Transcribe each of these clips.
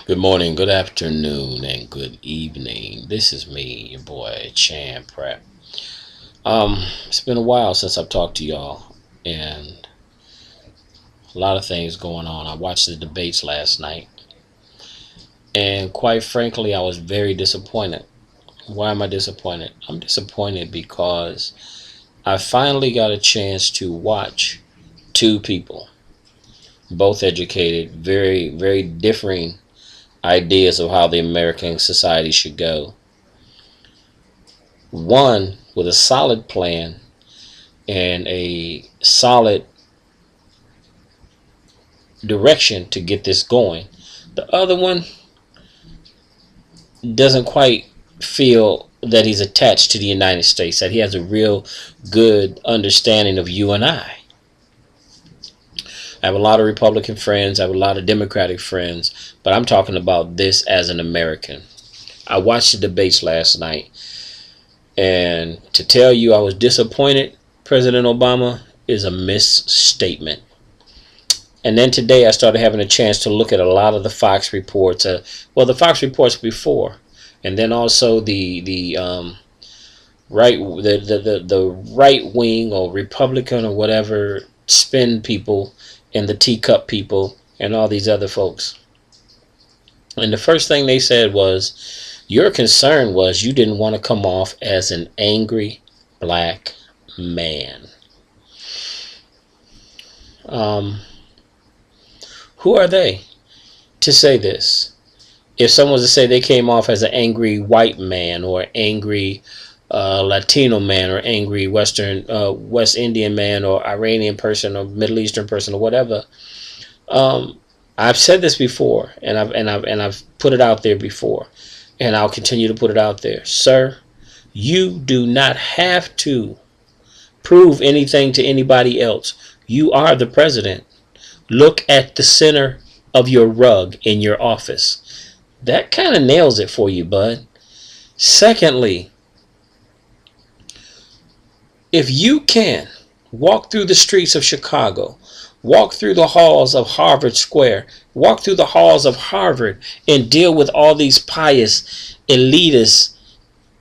Good morning, good afternoon, and good evening. This is me, your boy Champ Prep. It's been a while since I've talked to y'all, and a lot of things going on. I watched the debates last night, and quite frankly, I was very disappointed. Why am I disappointed? I'm disappointed because I finally got a chance to watch two people, both educated, very differing ideas of how the American society should go. One with a solid plan and a solid direction to get this going. The other one doesn't quite feel that he's attached to the United States, that he has a real good understanding of you and I have a lot of Republican friends, I have a lot of Democratic friends, but I'm talking about this as an American. I watched the debates last night, and to tell you I was disappointed, President Obama, is a misstatement. And then today I started having a chance to look at a lot of the Fox reports. The Fox reports before, and then also the right wing or Republican or whatever spin people and the teacup people and all these other folks. And the first thing they said was, your concern was you didn't want to come off as an angry black man. Who are they to say this? If someone was to say they came off as an angry white man or angry Latino man or angry West Indian man or Iranian person or Middle Eastern person or whatever, I've said this before, and I've put it out there before, and I'll continue to put it out there. Sir, you do not have to prove anything to anybody else. You are the president. Look at the center of your rug in your office. That kind of nails it for you, bud. Secondly, if you can walk through the streets of Chicago, walk through the halls of Harvard Square, walk through the halls of Harvard and deal with all these pious, elitist,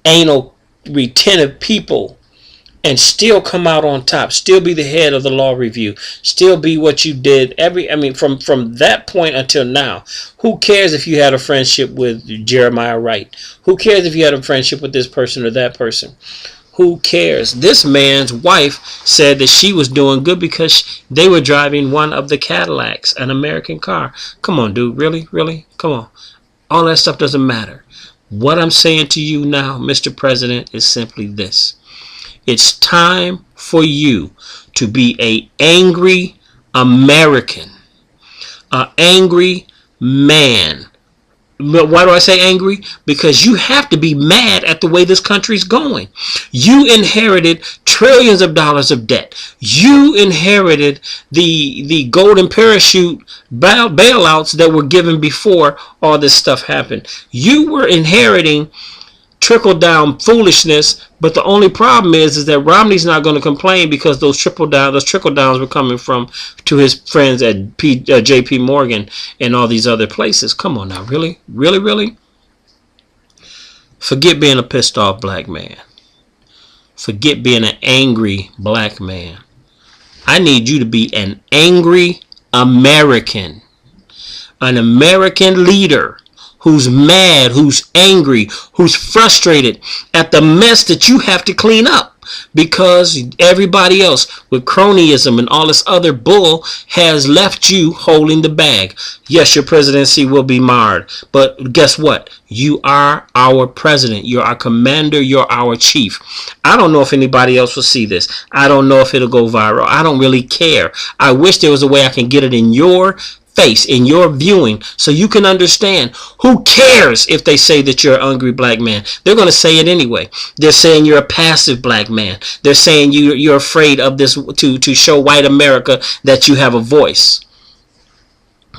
anal retentive people and still come out on top, still be the head of the law review, still be what you did from that point until now. Who cares if you had a friendship with Jeremiah Wright? Who cares if you had a friendship with this person or that person? Who cares? This man's wife said that she was doing good because they were driving one of the Cadillacs, an American car. Come on, dude. Really? Come on. All that stuff doesn't matter. What I'm saying to you now, Mr. President, is simply this. It's time for you to be an angry American, an angry man. But why do I say angry? Because you have to be mad at the way this country's going. You inherited trillions of dollars of debt. You inherited the golden parachute bailouts that were given before all this stuff happened. You were inheriting trickle-down foolishness, but the only problem is that Romney's not going to complain because those trickle-downs were coming to his friends at JP Morgan and all these other places. Come on now, really? Forget being a pissed off black man. Forget being an angry black man. I need you to be an angry American, an American leader who's mad, who's angry, who's frustrated at the mess that you have to clean up because everybody else with cronyism and all this other bull has left you holding the bag. Yes, your presidency will be marred, but guess what? You are our president. You're our commander. You're our chief. I don't know if anybody else will see this. I don't know if it'll go viral. I don't really care. I wish there was a way I can get it in your face, in your viewing, so you can understand. Who cares if they say that you're an angry black man? They're going to say it anyway. They're saying you're a passive black man. They're saying you're afraid of this to show white America that you have a voice.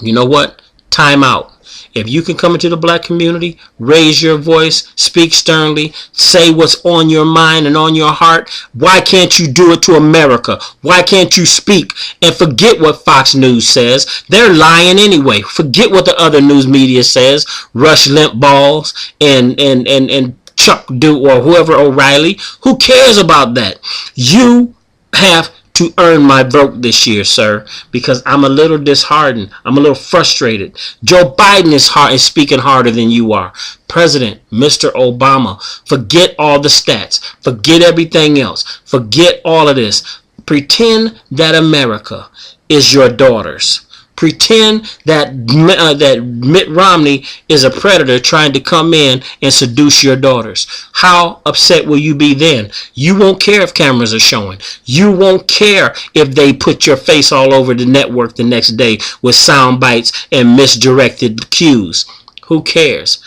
You know what? Time out. If you can come into the black community, raise your voice, speak sternly, say what's on your mind and on your heart, why can't you do it to America? Why can't you speak and forget what Fox News says? They're lying anyway. Forget what the other news media says. Rush Limbaugh's and Chuck or whoever, O'Reilly. Who cares about that? You have to earn my vote this year, sir, because I'm a little disheartened. I'm a little frustrated. Joe Biden is speaking harder than you are. President, Mr. Obama, forget all the stats. Forget everything else. Forget all of this. Pretend that America is your daughter's. Pretend that Mitt Romney is a predator trying to come in and seduce your daughters. How upset will you be then? You won't care if cameras are showing. You won't care if they put your face all over the network the next day with sound bites and misdirected cues. Who cares?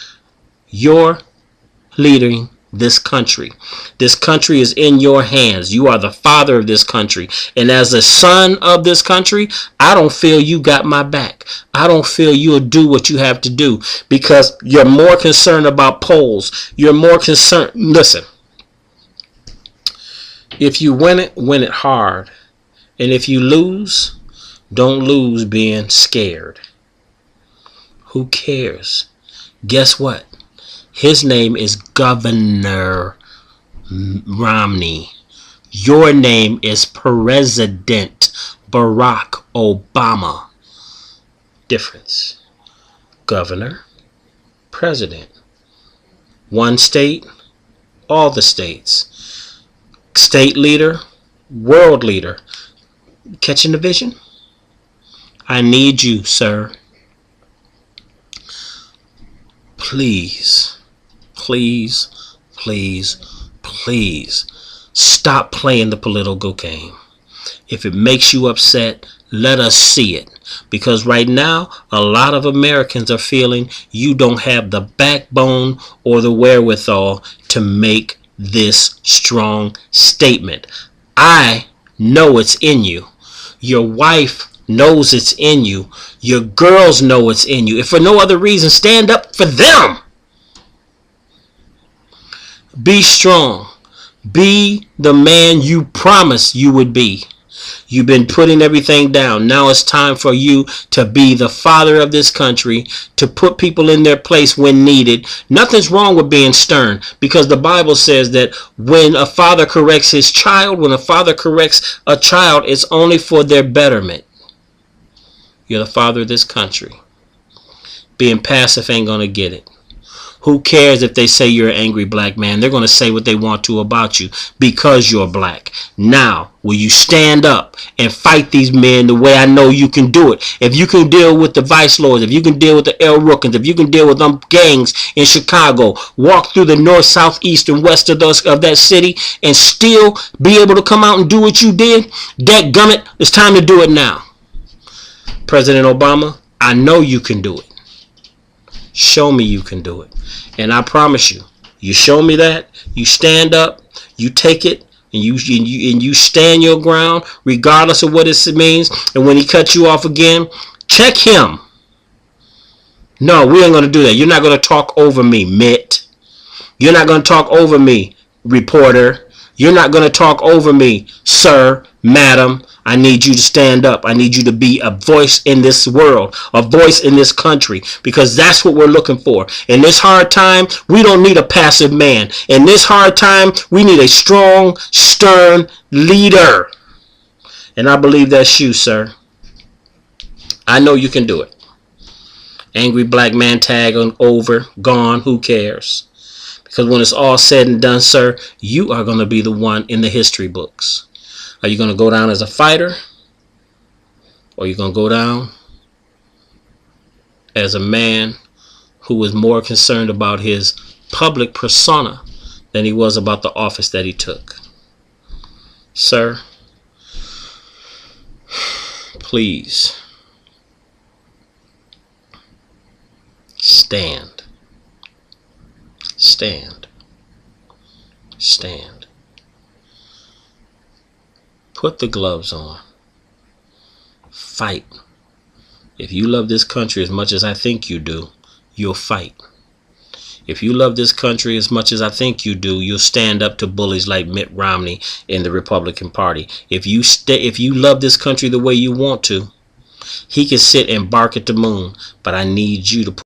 You're leading this country. This country is in your hands. You are the father of this country. And as a son of this country, I don't feel you got my back. I don't feel you'll do what you have to do because you're more concerned about polls. You're more concerned. Listen, if you win it hard. And if you lose, don't lose being scared. Who cares? Guess what? His name is Governor Romney. Your name is President Barack Obama. Difference. Governor, president. One state, all the states. State leader, world leader. Catching the vision? I need you, sir. Please. Please, please, please stop playing the political game. If it makes you upset, let us see it. Because right now, a lot of Americans are feeling you don't have the backbone or the wherewithal to make this strong statement. I know it's in you. Your wife knows it's in you. Your girls know it's in you. If for no other reason, stand up for them. Be strong. Be the man you promised you would be. You've been putting everything down. Now it's time for you to be the father of this country, to put people in their place when needed. Nothing's wrong with being stern because the Bible says that when a father corrects his child, when a father corrects a child, it's only for their betterment. You're the father of this country. Being passive ain't going to get it. Who cares if they say you're an angry black man? They're going to say what they want to about you because you're black. Now, will you stand up and fight these men the way I know you can do it? If you can deal with the vice lords, if you can deal with the El Rookins, if you can deal with them gangs in Chicago, walk through the north, south, east, and west of that city and still be able to come out and do what you did, dadgummit, it's time to do it now. President Obama, I know you can do it. Show me you can do it. And I promise you, you show me that, you stand up, you take it, and you stand your ground, regardless of what it means. And when he cuts you off again, check him. No, we ain't going to do that. You're not going to talk over me, Mitt. You're not going to talk over me, reporter. You're not going to talk over me, sir, madam. I need you to stand up. I need you to be a voice in this world, a voice in this country, because that's what we're looking for. In this hard time, we don't need a passive man. In this hard time, we need a strong, stern leader. And I believe that's you, sir. I know you can do it. Angry black man tag on over, gone, who cares? Because when it's all said and done, sir, you are going to be the one in the history books. Are you going to go down as a fighter? Or are you going to go down as a man who was more concerned about his public persona than he was about the office that he took? Sir, please stand. Stand. Stand. Put the gloves on. Fight. If you love this country as much as I think you do, you'll fight. If you love this country as much as I think you do, you'll stand up to bullies like Mitt Romney in the Republican Party. If you love this country the way you want to, he can sit and bark at the moon, but I need you to